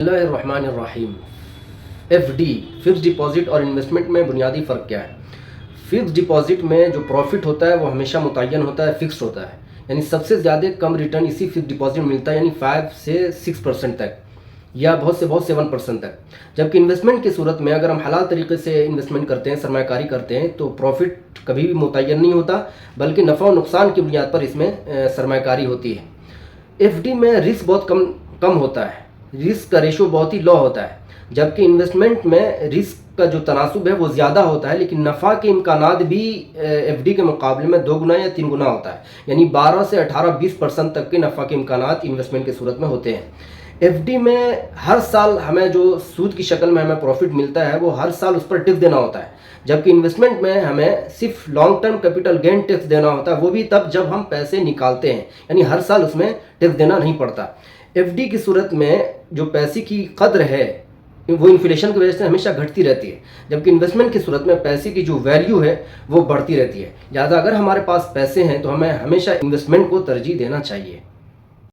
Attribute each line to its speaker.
Speaker 1: बिस्मिल्लाहिर्रहमानिर्रहीम। FD fixed deposit और investment में बुनियादी फ़र्क क्या है? फिक्स्ड डिपॉजिट में जो प्रॉफिट होता है वो हमेशा मुतय्यन होता है, फिक्स्ड होता है। यानी सबसे ज़्यादा कम रिटर्न इसी फिक्स्ड डिपॉजिट में मिलता है, यानी 5 से 6% तक, या बहुत से बहुत 7% तक। जबकि इन्वेस्टमेंट की सूरत में अगर हम हलाल तरीके से इन्वेस्टमेंट करते हैं, सरमायाकारी करते हैं, तो प्रॉफिट कभी भी मुतय्यन नहीं होता, बल्कि नफ़ा और नुकसान की बुनियाद पर इसमें सरमायाकारी होती है। एफडी में रिस्क बहुत कम कम होता है, रिस्क का रेशो बहुत ही लो होता है। जबकि इन्वेस्टमेंट में रिस्क का जो तनासुब है वो ज़्यादा होता है, लेकिन नफ़ा के इम्कानात भी एफडी के मुकाबले में 2 गुना या 3 गुना होता है। यानी 12 से 18-20% तक के नफ़ा के इम्कानात इन्वेस्टमेंट की सूरत में होते हैं। एफडी में हर साल हमें जो सूद की शक्ल में हमें प्रॉफिट मिलता है वो हर साल उस पर टैक्स देना होता है। जबकि इन्वेस्टमेंट में हमें सिर्फ long term capital gain tax देना होता है, वो भी तब जब हम पैसे निकालते हैं, यानी हर साल उसमें टैक्स देना नहीं पड़ता। एफडी की सूरत में जो पैसे की कद्र है वो इन्फ्लेशन की वजह से हमेशा घटती रहती है, जबकि इन्वेस्टमेंट की सूरत में पैसे की जो वैल्यू है वो बढ़ती रहती है। लिहाजा अगर हमारे पास पैसे हैं तो हमें हमेशा इन्वेस्टमेंट को तरजीह देना चाहिए।